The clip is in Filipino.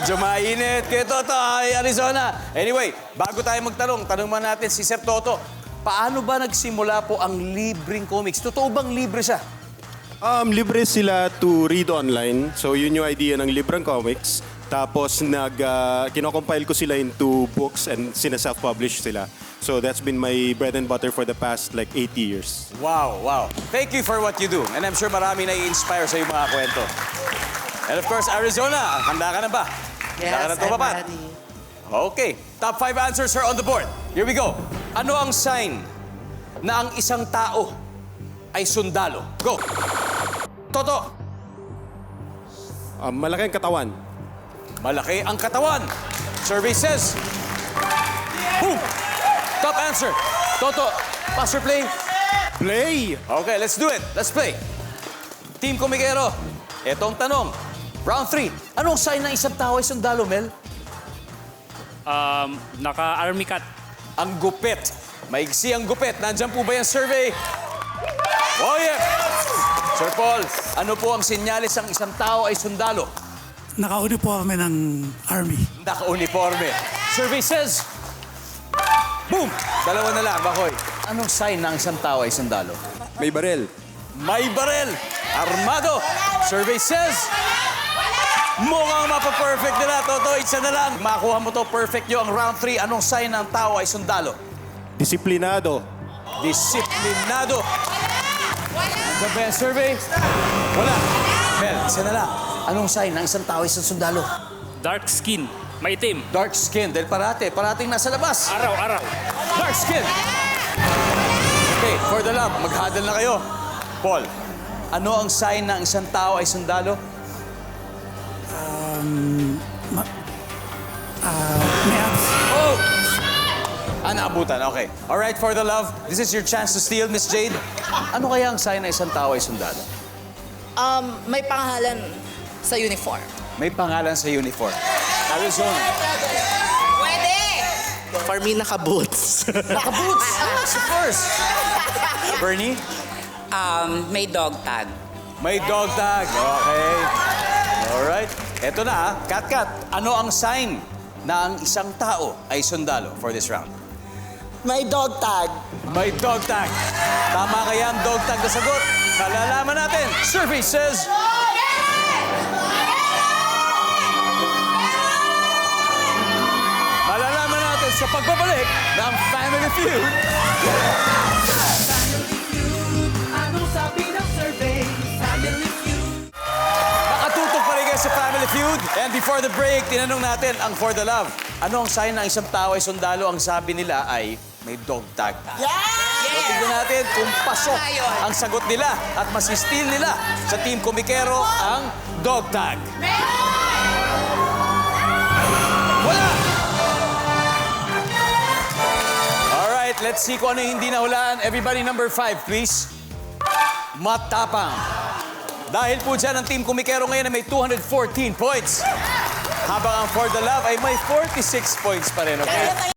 Medyo mainit kay Toto ay Arizona. Anyway, bago tayo magtanong, tanong man natin si Sir Toto, paano ba nagsimula po ang libreng comics? Totoo bang libre siya? Libre sila to read online. So yun yung idea ng libreng comics. Tapos kinocompile ko sila into books and sina-self-publish sila. So that's been my bread and butter for the past like 80 years. Wow, wow. Thank you for what you do. And I'm sure marami na-i-inspire sa iyong mga kwento. And of course, Arizona, handa ka na ba? Handa ka na tumapat? ready. Okay. Top 5 answers are on the board. Here we go. Ano ang sign na ang isang tao ay sundalo? Go. Toto. Malaki ang katawan. Malaki ang katawan. Survey says. Boom. Top answer. Toto. Pass or play? Play! Okay, let's do it. Let's play. Team Komikero, etong tanong. Round 3. Anong sign ng isang tao ay sundalo, Mel? Naka-army cut. Ang gupit. Maigsi ang gupit. Nandyan po ba yung survey? Oh, yeah. Sir Paul, ano po ang sinyalis ang isang tao ay sundalo? Naka-uniforme ng army. Naka-uniforme. Survey says... Boom! Dalawa na lang, Bakoy. Anong sign ng isang tao ay sundalo? May barel. May barel. Armado. Survey says... Mukhang mapa-perfect nila, Toto. Isa na lang. Makuha mo to perfect yung round 3. Anong sign ng tao ay sundalo? Disiplinado. Disiplinado. Ano ba yung survey? Wala. Mel, isa na lang. Anong sign ng isang tao ay sundalo? Dark skin. Maitim. Dark skin. Dahil parating nasa labas. Araw-araw. Dark skin. Okay, for the love, maghadal na kayo. Paul, ano ang sign ng isang tao ay sundalo? May abs. Oh! Naabutan, okay. All right, for the love, this is your chance to steal, Miss Jade. Ano kaya ang sign ng isang tao ay sundalo? May pangalan sa uniform. May pangalan sa uniform. Arizona. Pwede! For me, naka-boots. Naka-boots. Of course. Bernie? May dog tag. May dog tag. Okay. Alright. Eto na, Kat-Kat. Ano ang sign na ang isang tao ay sundalo for this round? May dog tag. May dog tag. Tama kaya ang dog tag na sagot? Malalaman natin. Survey says... Malalaman natin sa pagbabalik ng Family Feud. Nakatutok pa rin kayo sa Family Feud. And before the break, tinanong natin ang For the Love. Ano ang sign ng isang tao ay sundalo? Ang sabi nila ay may dog tag. So, tignan natin kung pasok ang sagot nila at masistil nila sa Team Komikero ang dog tag. Wala! Alright, let's see kung ano yung hindi nahulaan. Everybody, number 5, please. Matapang. Dahil po dyan ang Team Komikero ngayon ay may 214 points. Habang ang For the Love ay may 46 points pa rin, okay?